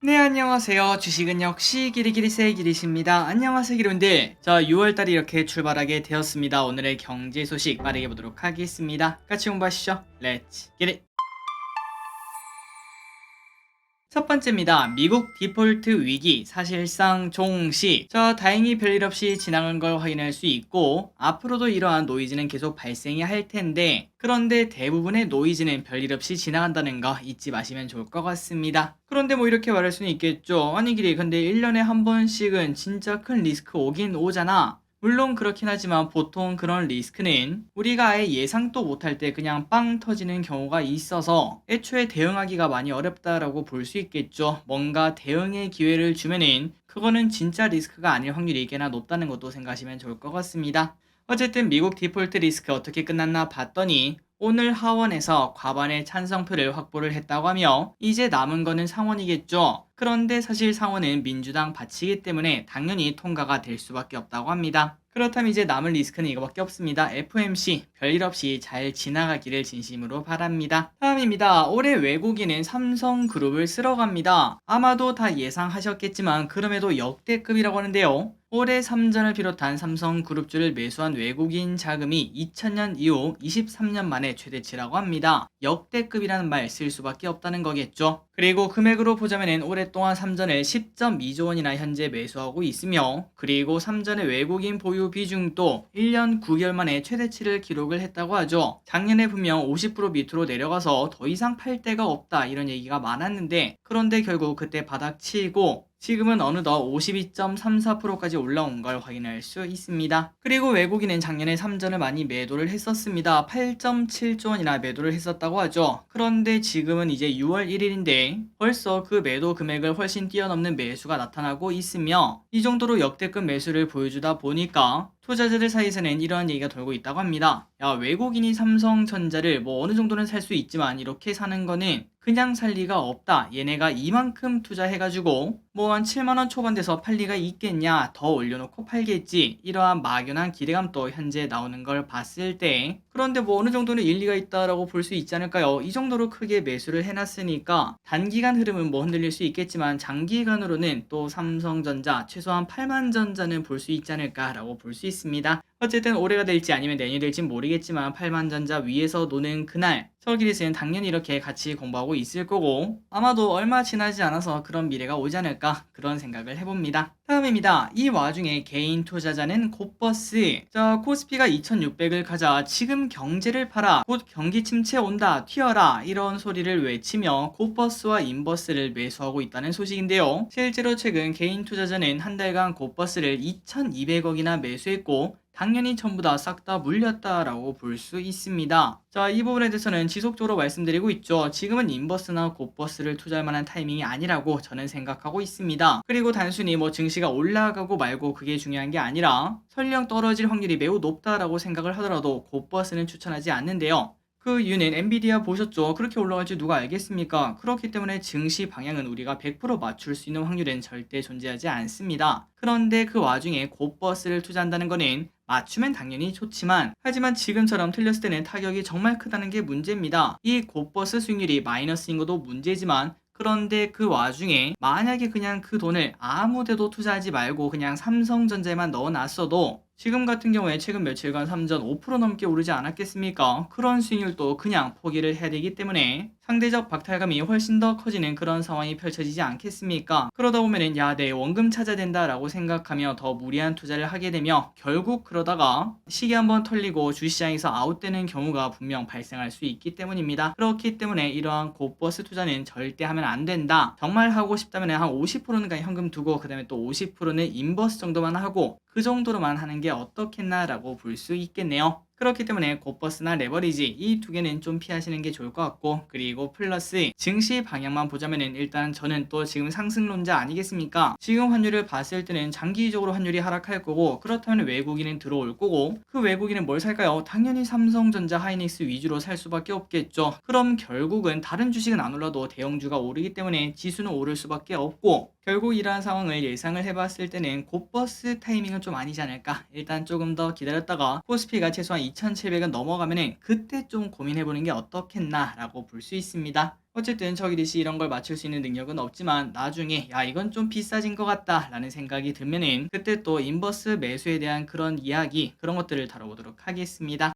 네, 안녕하세요. 주식은 역시 기리기리세 기리십니다. 안녕하세요, 기론들. 자, 6월달이 이렇게 출발하게 되었습니다. 오늘의 경제 소식 빠르게 보도록 하겠습니다. 같이 공부하시죠. 렛츠 기릿! 첫 번째입니다. 미국 디폴트 위기 사실상 종시. 자, 다행히 별일 없이 지나간 걸 확인할 수 있고 앞으로도 이러한 노이즈는 계속 발생이 할 텐데, 그런데 대부분의 노이즈는 별일 없이 지나간다는 거 잊지 마시면 좋을 것 같습니다. 그런데 뭐 이렇게 말할 수는 있겠죠. 아니 길이 근데 1년에 한 번씩은 진짜 큰 리스크 오긴 오잖아. 물론 그렇긴 하지만 보통 그런 리스크는 우리가 아예 예상도 못할 때 그냥 빵 터지는 경우가 있어서 애초에 대응하기가 많이 어렵다라고 볼 수 있겠죠. 뭔가 대응의 기회를 주면은 그거는 진짜 리스크가 아닐 확률이 꽤나 높다는 것도 생각하시면 좋을 것 같습니다. 어쨌든 미국 디폴트 리스크 어떻게 끝났나 봤더니 오늘 하원에서 과반의 찬성표를 확보를 했다고 하며 이제 남은 거는 상원이겠죠. 그런데 사실 상원은 민주당 받치기 때문에 당연히 통과가 될 수밖에 없다고 합니다. 그렇다면 이제 남은 리스크는 이거밖에 없습니다. FOMC 별일 없이 잘 지나가기를 진심으로 바랍니다. 다음입니다. 올해 외국인은 삼성그룹을 쓸어갑니다. 아마도 다 예상하셨겠지만 그럼에도 역대급이라고 하는데요. 올해 삼전을 비롯한 삼성그룹주를 매수한 외국인 자금이 2000년 이후 23년 만에 최대치라고 합니다. 역대급이라는 말 쓸 수밖에 없다는 거겠죠. 그리고 금액으로 보자면 오랫동안 삼전을 10.2조 원이나 현재 매수하고 있으며, 그리고 삼전의 외국인 보유 비중도 1년 9개월 만에 최대치를 기록을 했다고 하죠. 작년에 분명 50% 밑으로 내려가서 더 이상 팔 데가 없다 이런 얘기가 많았는데, 그런데 결국 그때 바닥치고 지금은 어느덧 52.34%까지 올라온 걸 확인할 수 있습니다. 그리고 외국인은 작년에 삼전을 많이 매도를 했었습니다. 8.7조 원이나 매도를 했었다고 하죠. 그런데 지금은 이제 6월 1일인데 벌써 그 매도 금액을 훨씬 뛰어넘는 매수가 나타나고 있으며, 이 정도로 역대급 매수를 보여주다 보니까 투자자들 사이에서는 이러한 얘기가 돌고 있다고 합니다. 야, 외국인이 삼성전자를 뭐 어느 정도는 살 수 있지만 이렇게 사는 거는 그냥 살 리가 없다. 얘네가 이만큼 투자해가지고 뭐 한 7만원 초반 돼서 팔 리가 있겠냐, 더 올려놓고 팔겠지, 이러한 막연한 기대감도 현재 나오는 걸 봤을 때, 그런데 뭐 어느 정도는 일리가 있다라고 볼 수 있지 않을까요? 이 정도로 크게 매수를 해놨으니까 단기간 흐름은 뭐 흔들릴 수 있겠지만 장기간으로는 또 삼성전자 최소한 8만 전자는 볼 수 있지 않을까라고 볼 수 있습니다. 어쨌든 올해가 될지 아니면 내년이 될지 모르겠지만 8만 전자 위에서 노는 그날 서기리스는 당연히 이렇게 같이 공부하고 있을 거고, 아마도 얼마 지나지 않아서 그런 미래가 오지 않을까 그런 생각을 해봅니다. 다음입니다. 이 와중에 개인 투자자는 곧버스. 자, 코스피가 2600을 가자 지금 경제를 팔아, 곧 경기 침체 온다, 튀어라, 이런 소리를 외치며 곧버스와 인버스를 매수하고 있다는 소식인데요. 실제로 최근 개인 투자자는 한 달간 곧버스를 2200억이나 매수했고 당연히 전부 다 싹 다 물렸다라고 볼 수 있습니다. 자, 이 부분에 대해서는 지속적으로 말씀드리고 있죠. 지금은 인버스나 곧버스를 투자할 만한 타이밍이 아니라고 저는 생각하고 있습니다. 그리고 단순히 뭐 증시가 올라가고 말고 그게 중요한 게 아니라 설령 떨어질 확률이 매우 높다라고 생각을 하더라도 곧버스는 추천하지 않는데요. 그 이유는 엔비디아 보셨죠? 그렇게 올라갈 줄 누가 알겠습니까? 그렇기 때문에 증시 방향은 우리가 100% 맞출 수 있는 확률은 절대 존재하지 않습니다. 그런데 그 와중에 곧버스를 투자한다는 거는 맞추면 당연히 좋지만, 하지만 지금처럼 틀렸을 때는 타격이 정말 크다는 게 문제입니다. 이 곧버스 수익률이 마이너스인 것도 문제지만, 그런데 그 와중에 만약에 그냥 그 돈을 아무 데도 투자하지 말고 그냥 삼성전자에만 넣어놨어도 지금 같은 경우에 최근 며칠간 삼전 5% 넘게 오르지 않았겠습니까? 그런 수익률도 그냥 포기를 해야 되기 때문에 상대적 박탈감이 훨씬 더 커지는 그런 상황이 펼쳐지지 않겠습니까? 그러다 보면은 야, 내 원금 찾아야 된다라고 생각하며 더 무리한 투자를 하게 되며 결국 그러다가 시계 한번 털리고 주시장에서 아웃되는 경우가 분명 발생할 수 있기 때문입니다. 그렇기 때문에 이러한 곧버스 투자는 절대 하면 안 된다. 정말 하고 싶다면 한 50%는 그냥 현금 두고 그 다음에 또 50%는 인버스 정도만 하고 그 정도로만 하는 게 어떻겠나라고 볼 수 있겠네요. 그렇기 때문에 곧버스나 레버리지 이 두 개는 좀 피하시는 게 좋을 것 같고, 그리고 플러스 증시 방향만 보자면은 일단 저는 또 지금 상승론자 아니겠습니까? 지금 환율을 봤을 때는 장기적으로 환율이 하락할 거고, 그렇다면 외국인은 들어올 거고, 그 외국인은 뭘 살까요? 당연히 삼성전자, 하이닉스 위주로 살 수밖에 없겠죠. 그럼 결국은 다른 주식은 안 올라도 대형주가 오르기 때문에 지수는 오를 수밖에 없고, 결국 이러한 상황을 예상을 해봤을 때는 곧버스 타이밍은 좀 아니지 않을까. 일단 조금 더 기다렸다가 코스피가 최소한 2,700원 넘어가면은 그때 좀 고민해보는 게 어떻겠나 라고 볼 수 있습니다. 어쨌든 저기리시 이런 걸 맞출 수 있는 능력은 없지만 나중에 야 이건 좀 비싸진 것 같다 라는 생각이 들면은 그때 또 인버스 매수에 대한 그런 이야기 그런 것들을 다뤄보도록 하겠습니다.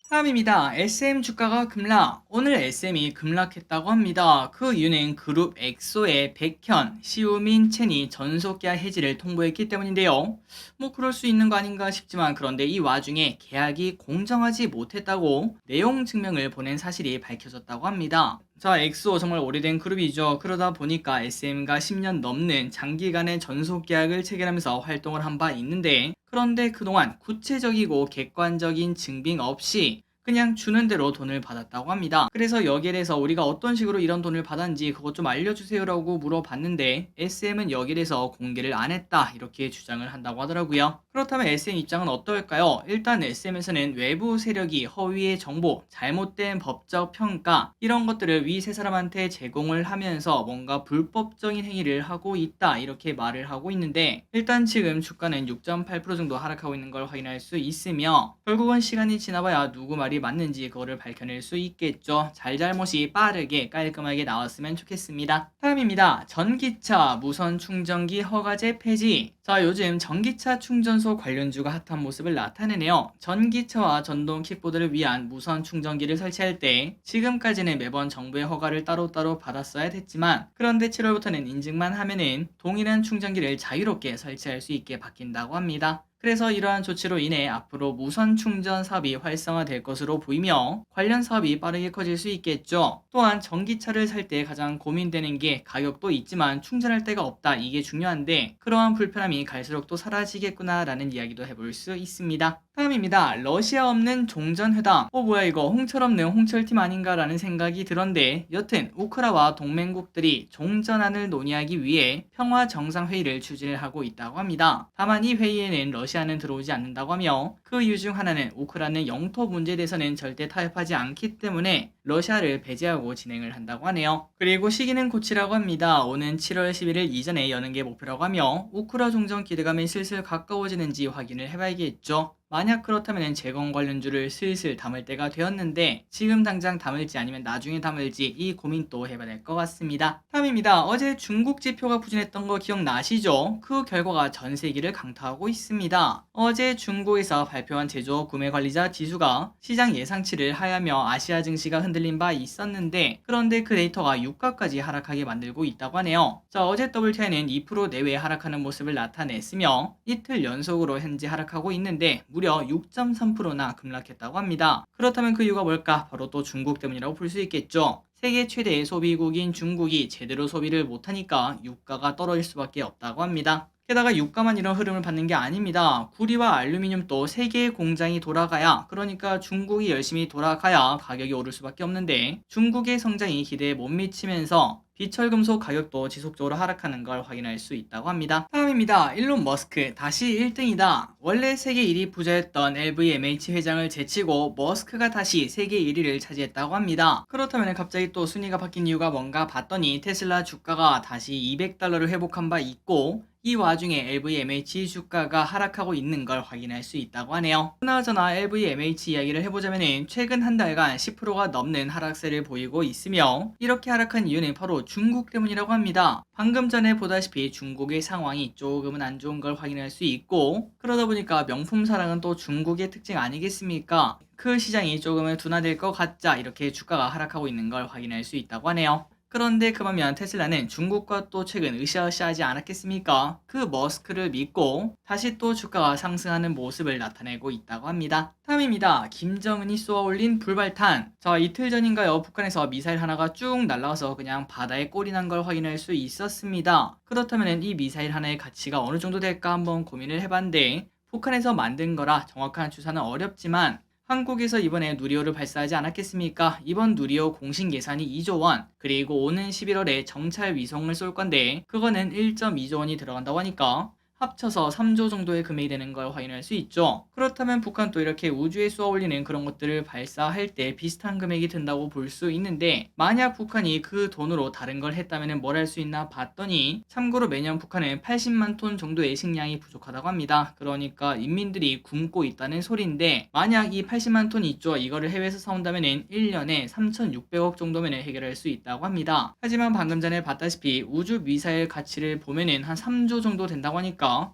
다음입니다. SM 주가가 급락. 오늘 SM이 급락했다고 합니다. 그 이유는 그룹 엑소의 백현, 시우민, 첸이 전속 계약 해지를 통보했기 때문인데요. 뭐 그럴 수 있는 거 아닌가 싶지만 그런데 이 와중에 계약이 공정하지 못했다고 내용 증명을 보낸 사실이 밝혀졌다고 합니다. 자, 엑소 정말 오래된 그룹이죠. 그러다 보니까 SM과 10년 넘는 장기간의 전속 계약을 체결하면서 활동을 한 바 있는데 그런데 그동안 구체적이고 객관적인 증빙 없이 그냥 주는 대로 돈을 받았다고 합니다. 그래서 여기에 대해서 우리가 어떤 식으로 이런 돈을 받았는지 그것 좀 알려주세요라고 물어봤는데 SM은 여기에 대해서 공개를 안 했다 이렇게 주장을 한다고 하더라고요. 그렇다면 SM 입장은 어떨까요? 일단 SM에서는 외부 세력이 허위의 정보, 잘못된 법적 평가 이런 것들을 위 세 사람한테 제공을 하면서 뭔가 불법적인 행위를 하고 있다 이렇게 말을 하고 있는데 일단 지금 주가는 6.8% 정도 하락하고 있는 걸 확인할 수 있으며 결국은 시간이 지나봐야 누구 말이 맞는지 그거를 밝혀낼 수 있겠죠. 잘잘못이 빠르게 깔끔하게 나왔으면 좋겠습니다. 다음입니다. 전기차 무선 충전기 허가제 폐지. 자, 요즘 전기차 충전소 관련주가 핫한 모습을 나타내네요. 전기차와 전동 킥보드를 위한 무선 충전기를 설치할 때 지금까지는 매번 정부의 허가를 따로따로 받았어야 됐지만 그런데 7월부터는 인증만 하면은 동일한 충전기를 자유롭게 설치할 수 있게 바뀐다고 합니다. 그래서 이러한 조치로 인해 앞으로 무선 충전 사업이 활성화될 것으로 보이며 관련 사업이 빠르게 커질 수 있겠죠. 또한 전기차를 살 때 가장 고민되는 게 가격도 있지만 충전할 데가 없다 이게 중요한데 그러한 불편함이 갈수록 또 사라지겠구나 라는 이야기도 해볼 수 있습니다. 다음입니다. 러시아 없는 종전회담. 뭐야 이거 홍철 없는 홍철팀 아닌가 라는 생각이 들었는데 여튼 우크라와 동맹국들이 종전안을 논의하기 위해 평화 정상회의를 추진을 하고 있다고 합니다. 다만 이 회의에는 러시아는 들어오지 않는다고 하며 그 이유 중 하나는 우크라이나는 영토 문제에 대해서는 절대 타협하지 않기 때문에 러시아를 배제하고 진행을 한다고 하네요. 그리고 시기는 곧이라고 합니다. 오는 7월 11일 이전에 여는 게 목표라고 하며 우크라 종전 기대감이 슬슬 가까워지는지 확인을 해봐야겠죠. 만약 그렇다면 재건 관련주를 슬슬 담을 때가 되었는데 지금 당장 담을지 아니면 나중에 담을지 이 고민도 해봐야 될 것 같습니다. 다음입니다. 어제 중국 지표가 부진했던 거 기억나시죠? 그 결과가 전 세계를 강타하고 있습니다. 어제 중국에서 발표한 제조업 구매관리자 지수가 시장 예상치를 하야며 아시아 증시가 흔들린 바 있었는데 그런데 그 데이터가 유가까지 하락하게 만들고 있다고 하네요. 자, 어제 WTI는 2% 내외 하락하는 모습을 나타냈으며 이틀 연속으로 현재 하락하고 있는데 무려 6.3%나 급락했다고 합니다. 그렇다면 그 이유가 뭘까? 바로 또 중국 때문이라고 볼 수 있겠죠. 세계 최대의 소비국인 중국이 제대로 소비를 못하니까 유가가 떨어질 수밖에 없다고 합니다. 게다가 유가만 이런 흐름을 받는 게 아닙니다. 구리와 알루미늄도 세계의 공장이 돌아가야 그러니까 중국이 열심히 돌아가야 가격이 오를 수밖에 없는데 중국의 성장이 기대에 못 미치면서 비철금속 가격도 지속적으로 하락하는 걸 확인할 수 있다고 합니다. 다음입니다. 일론 머스크 다시 1등이다. 원래 세계 1위 부자였던 LVMH 회장을 제치고 머스크가 다시 세계 1위를 차지했다고 합니다. 그렇다면 갑자기 또 순위가 바뀐 이유가 뭔가 봤더니 테슬라 주가가 다시 $200를 회복한 바 있고 이 와중에 LVMH 주가가 하락하고 있는 걸 확인할 수 있다고 하네요. 그나저나 LVMH 이야기를 해보자면 최근 한 달간 10%가 넘는 하락세를 보이고 있으며 이렇게 하락한 이유는 바로 중국 때문이라고 합니다. 방금 전에 보다시피 중국의 상황이 조금은 안 좋은 걸 확인할 수 있고 그러다 보니까 명품 사랑은 또 중국의 특징 아니겠습니까? 그 시장이 조금은 둔화될 것 같자 이렇게 주가가 하락하고 있는 걸 확인할 수 있다고 하네요. 그런데 그 반면 테슬라는 중국과 또 최근 으쌰으쌰하지 않았겠습니까? 그 머스크를 믿고 다시 또 주가가 상승하는 모습을 나타내고 있다고 합니다. 다음입니다. 김정은이 쏘아올린 불발탄. 자, 이틀 전인가요? 북한에서 미사일 하나가 쭉 날아와서 그냥 바다에 꼴이 난 걸 확인할 수 있었습니다. 그렇다면 이 미사일 하나의 가치가 어느 정도 될까 한번 고민을 해봤는데 북한에서 만든 거라 정확한 추산은 어렵지만 한국에서 이번에 누리호를 발사하지 않았겠습니까? 이번 누리호 공식 예산이 2조 원, 그리고 오는 11월에 정찰 위성을 쏠 건데 그거는 1.2조 원이 들어간다고 하니까 합쳐서 3조 정도의 금액이 되는 걸 확인할 수 있죠. 그렇다면 북한도 이렇게 우주에 쏘아 올리는 그런 것들을 발사할 때 비슷한 금액이 든다고 볼 수 있는데, 만약 북한이 그 돈으로 다른 걸 했다면 뭘 할 수 있나 봤더니, 참고로 매년 북한은 80만 톤 정도의 식량이 부족하다고 합니다. 그러니까 인민들이 굶고 있다는 소리인데, 만약 이 80만 톤 있죠, 이거를 해외에서 사온다면 1년에 3,600억 정도면 해결할 수 있다고 합니다. 하지만 방금 전에 봤다시피 우주 미사일 가치를 보면은 한 3조 정도 된다고 하니까,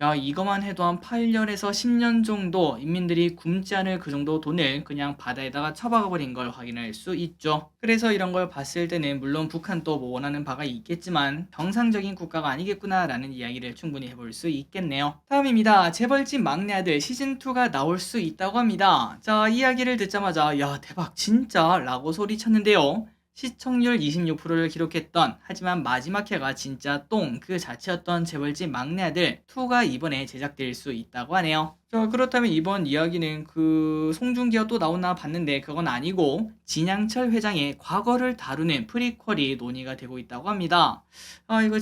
야, 이거만 해도 한 8년에서 10년 정도 인민들이 굶지 않을 그 정도 돈을 그냥 바다에다가 처박아 버린 걸 확인할 수 있죠. 그래서 이런 걸 봤을 때는 물론 북한도 뭐 원하는 바가 있겠지만 정상적인 국가가 아니겠구나라는 이야기를 충분히 해볼 수 있겠네요. 다음입니다. 재벌집 막내 아들 시즌2가 나올 수 있다고 합니다. 자, 이야기를 듣자마자 야, 대박 진짜 라고 소리쳤는데요. 시청률 26%를 기록했던, 하지만 마지막 회가 진짜 똥 그 자체였던 재벌집 막내 아들 2가 이번에 제작될 수 있다고 하네요. 자, 그렇다면 이번 이야기는 그 송중기가 또 나오나 봤는데 그건 아니고 진양철 회장의 과거를 다루는 프리퀄이 논의가 되고 있다고 합니다. 아, 이거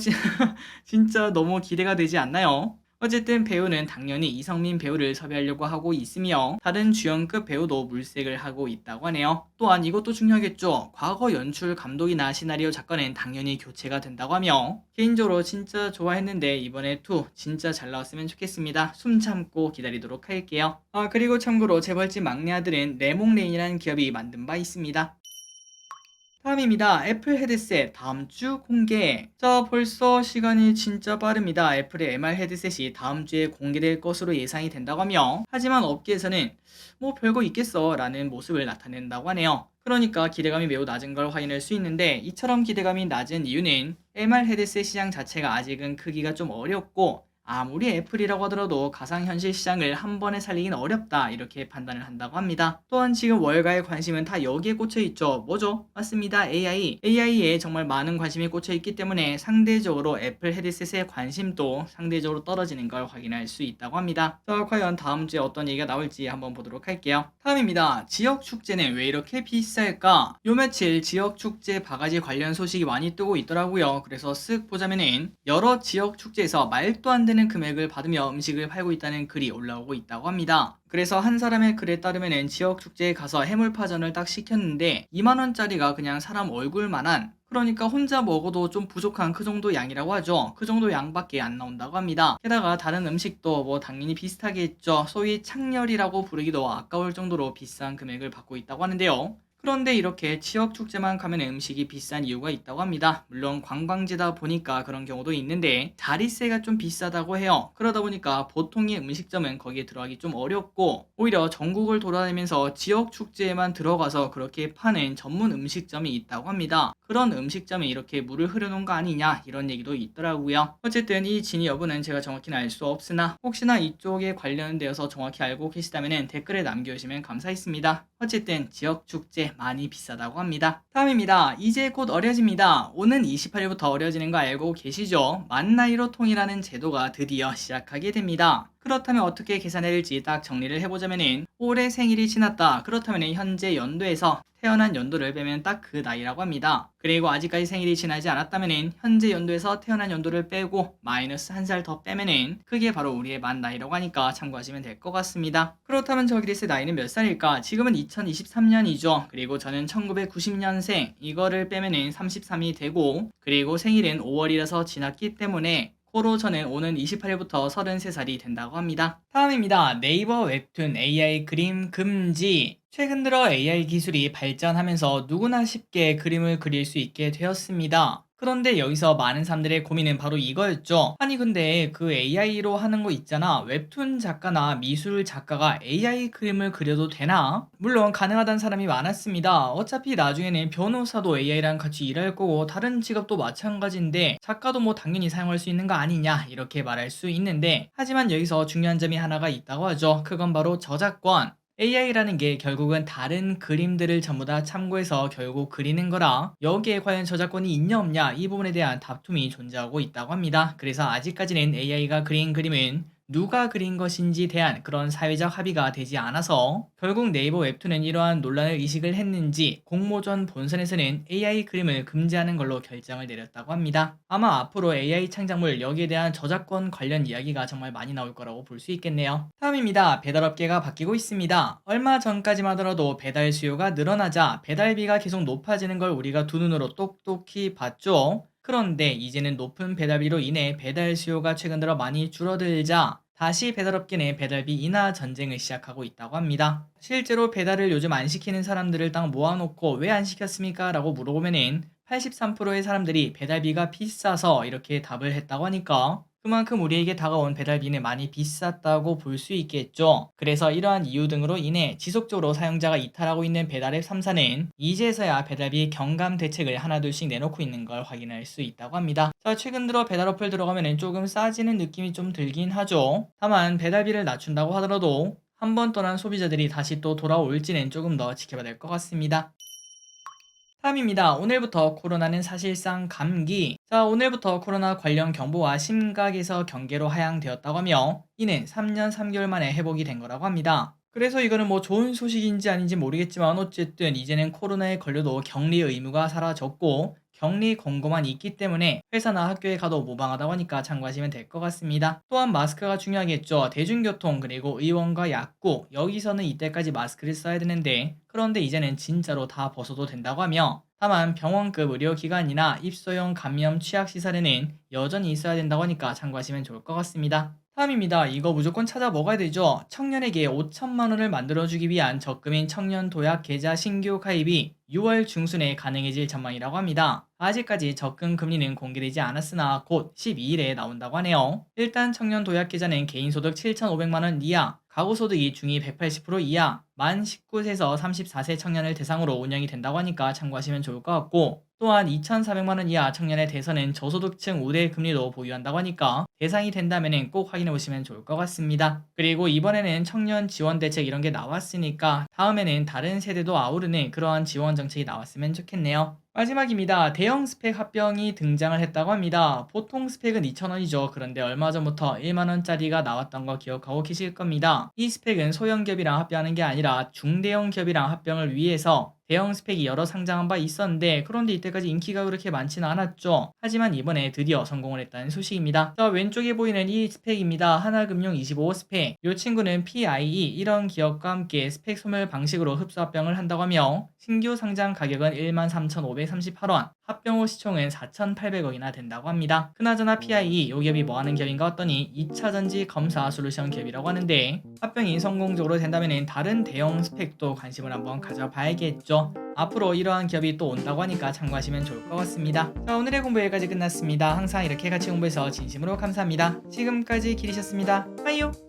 진짜 너무 기대가 되지 않나요? 어쨌든 배우는 당연히 이성민 배우를 섭외하려고 하고 있으며, 다른 주연급 배우도 물색을 하고 있다고 하네요. 또한 이것도 중요하겠죠. 과거 연출 감독이나 시나리오 작가는 당연히 교체가 된다고 하며, 개인적으로 진짜 좋아했는데 이번에 2 진짜 잘 나왔으면 좋겠습니다. 숨 참고 기다리도록 할게요. 아, 그리고 참고로 재벌집 막내 아들은 레몽레인이라는 기업이 만든 바 있습니다. 다음입니다. 애플 헤드셋 다음 주 공개. 자, 벌써 시간이 진짜 빠릅니다. 애플의 MR 헤드셋이 다음 주에 공개될 것으로 예상이 된다고 하며, 하지만 업계에서는 뭐 별거 있겠어 라는 모습을 나타낸다고 하네요. 그러니까 기대감이 매우 낮은 걸 확인할 수 있는데, 이처럼 기대감이 낮은 이유는 MR 헤드셋 시장 자체가 아직은 크기가 좀 어렵고, 아무리 애플이라고 하더라도 가상현실 시장을 한 번에 살리긴 어렵다 이렇게 판단을 한다고 합니다. 또한 지금 월가의 관심은 다 여기에 꽂혀 있죠. 뭐죠? 맞습니다. AI. AI에 정말 많은 관심이 꽂혀 있기 때문에 상대적으로 애플 헤드셋의 관심도 상대적으로 떨어지는 걸 확인할 수 있다고 합니다. 자, 과연 다음 주에 어떤 얘기가 나올지 한번 보도록 할게요. 다음입니다. 지역 축제는 왜 이렇게 비쌀까? 요 며칠 지역 축제 바가지 관련 소식이 많이 뜨고 있더라고요. 그래서 쓱 보자면은 여러 지역 축제에서 말도 안 되는 금액을 받으며 음식을 팔고 있다는 글이 올라오고 있다고 합니다. 그래서 한 사람의 글에 따르면은 지역 축제에 가서 해물파전을 딱 시켰는데 2만원짜리가 그냥 사람 얼굴만한, 그러니까 혼자 먹어도 좀 부족한 그 정도 양이라고 하죠. 그 정도 양밖에 안 나온다고 합니다. 게다가 다른 음식도 뭐 당연히 비슷하겠죠. 소위 창렬이라고 부르기도 아까울 정도로 비싼 금액을 받고 있다고 하는데요. 그런데 이렇게 지역 축제만 가면 음식이 비싼 이유가 있다고 합니다. 물론 관광지다 보니까 그런 경우도 있는데 자릿세가 좀 비싸다고 해요. 그러다 보니까 보통의 음식점은 거기에 들어가기 좀 어렵고, 오히려 전국을 돌아다니면서 지역 축제에만 들어가서 그렇게 파는 전문 음식점이 있다고 합니다. 그런 음식점에 이렇게 물을 흐려놓은 거 아니냐 이런 얘기도 있더라고요. 어쨌든 이 진위 여부는 제가 정확히는 알 수 없으나, 혹시나 이쪽에 관련되어서 정확히 알고 계시다면 댓글에 남겨주시면 감사하겠습니다. 어쨌든 지역 축제 많이 비싸다고 합니다. 다음입니다. 이제 곧 어려집니다. 오는 28일부터 어려지는 거 알고 계시죠? 만 나이로 통일하는 제도가 드디어 시작하게 됩니다. 그렇다면 어떻게 계산해야 될지 딱 정리를 해보자면은, 올해 생일이 지났다. 그렇다면 현재 연도에서 태어난 연도를 빼면 딱 그 나이라고 합니다. 그리고 아직까지 생일이 지나지 않았다면은 현재 연도에서 태어난 연도를 빼고 마이너스 한 살 더 빼면은 그게 바로 우리의 만 나이라고 하니까 참고하시면 될 것 같습니다. 그렇다면 저 그리스의 나이는 몇 살일까? 지금은 2023년이죠. 그리고 저는 1990년생, 이거를 빼면은 33이 되고, 그리고 생일은 5월이라서 지났기 때문에 코로 저는 오는 28일부터 33살이 된다고 합니다. 다음입니다. 네이버 웹툰 AI 그림 금지. 최근 들어 AI 기술이 발전하면서 누구나 쉽게 그림을 그릴 수 있게 되었습니다. 그런데 여기서 많은 사람들의 고민은 바로 이거였죠. 아니 근데 그 AI로 하는 거 있잖아. 웹툰 작가나 미술 작가가 AI 그림을 그려도 되나? 물론 가능하다는 사람이 많았습니다. 어차피 나중에는 변호사도 AI랑 같이 일할 거고 다른 직업도 마찬가지인데 작가도 뭐 당연히 사용할 수 있는 거 아니냐 이렇게 말할 수 있는데, 하지만 여기서 중요한 점이 하나가 있다고 하죠. 그건 바로 저작권. AI라는 게 결국은 다른 그림들을 전부 다 참고해서 결국 그리는 거라, 여기에 과연 저작권이 있냐 없냐 이 부분에 대한 다툼이 존재하고 있다고 합니다. 그래서 아직까지는 AI가 그린 그림은 누가 그린 것인지 대한 그런 사회적 합의가 되지 않아서 결국 네이버 웹툰은 이러한 논란을 의식을 했는지 공모전 본선에서는 AI 그림을 금지하는 걸로 결정을 내렸다고 합니다. 아마 앞으로 AI 창작물 여기에 대한 저작권 관련 이야기가 정말 많이 나올 거라고 볼 수 있겠네요. 다음입니다. 배달업계가 바뀌고 있습니다. 얼마 전까지만 하더라도 배달 수요가 늘어나자 배달비가 계속 높아지는 걸 우리가 두 눈으로 똑똑히 봤죠. 그런데 이제는 높은 배달비로 인해 배달 수요가 최근 들어 많이 줄어들자 다시 배달업계는 배달비 인하 전쟁을 시작하고 있다고 합니다. 실제로 배달을 요즘 안 시키는 사람들을 딱 모아놓고 왜 안 시켰습니까? 라고 물어보면은 83%의 사람들이 배달비가 비싸서 이렇게 답을 했다고 하니까 그만큼 우리에게 다가온 배달비는 많이 비쌌다고 볼 수 있겠죠. 그래서 이러한 이유 등으로 인해 지속적으로 사용자가 이탈하고 있는 배달앱 3사는 이제서야 배달비 경감 대책을 하나둘씩 내놓고 있는 걸 확인할 수 있다고 합니다. 자, 최근 들어 배달 어플 들어가면 조금 싸지는 느낌이 좀 들긴 하죠. 다만 배달비를 낮춘다고 하더라도 한 번 떠난 소비자들이 다시 또 돌아올지는 조금 더 지켜봐야 될 것 같습니다. 다음입니다. 오늘부터 코로나는 사실상 감기. 자, 오늘부터 코로나 관련 경보와 심각에서 경계로 하향되었다고 하며 이는 3년 3개월 만에 회복이 된 거라고 합니다. 그래서 이거는 뭐 좋은 소식인지 아닌지 모르겠지만 어쨌든 이제는 코로나에 걸려도 격리 의무가 사라졌고 격리 권고만 있기 때문에 회사나 학교에 가도 무방하다고 하니까 참고하시면 될 것 같습니다. 또한 마스크가 중요하겠죠. 대중교통 그리고 의원과 약국 여기서는 이때까지 마스크를 써야 되는데 그런데 이제는 진짜로 다 벗어도 된다고 하며 다만 병원급 의료기관이나 입소용 감염 취약시설에는 여전히 있어야 된다고 하니까 참고하시면 좋을 것 같습니다. 다음입니다. 이거 무조건 찾아 먹어야 되죠. 청년에게 5천만 원을 만들어주기 위한 적금인 청년 도약 계좌 신규 가입이 6월 중순에 가능해질 전망이라고 합니다. 아직까지 적금 금리는 공개되지 않았으나 곧 12일에 나온다고 하네요. 일단 청년 도약 계좌는 개인소득 7,500만 원 이하, 가구소득이 중위 180% 이하, 만 19세에서 34세 청년을 대상으로 운영이 된다고 하니까 참고하시면 좋을 것 같고 또한 2,400만 원 이하 청년의 대선은 저소득층 우대 금리도 보유한다고 하니까 대상이 된다면 꼭 확인해 보시면 좋을 것 같습니다. 그리고 이번에는 청년 지원 대책 이런 게 나왔으니까 다음에는 다른 세대도 아우르는 그러한 지원 정책이 나왔으면 좋겠네요. 마지막입니다. 대형 스펙 합병이 등장을 했다고 합니다. 보통 스펙은 2,000원이죠. 그런데 얼마 전부터 1만원짜리가 나왔던 거 기억하고 계실 겁니다. 이 스펙은 소형 기업이랑 합병하는 게 아니라 중대형 기업이랑 합병을 위해서 대형 스펙이 여러 상장한 바 있었는데 그런데 이때까지 인기가 그렇게 많지는 않았죠. 하지만 이번에 드디어 성공을 했다는 소식입니다. 자, 왼쪽에 보이는 이 스펙입니다. 하나금융 25 스펙. 이 친구는 PIE 이런 기업과 함께 스펙 소멸 방식으로 흡수 합병을 한다고 하며 신규 상장 가격은 13,538원, 합병 후 시총은 4,800억이나 된다고 합니다. 그나저나 PIE 이 기업이 뭐하는 기업인가 했더니 2차 전지 검사 솔루션 기업이라고 하는데 합병이 성공적으로 된다면 다른 대형 스펙도 관심을 한번 가져봐야겠죠. 앞으로 이러한 기업이 또 온다고 하니까 참고하시면 좋을 것 같습니다. 자, 오늘의 공부 여기까지 끝났습니다. 항상 이렇게 같이 공부해서 진심으로 감사합니다. 지금까지 길이셨습니다. 빠이요.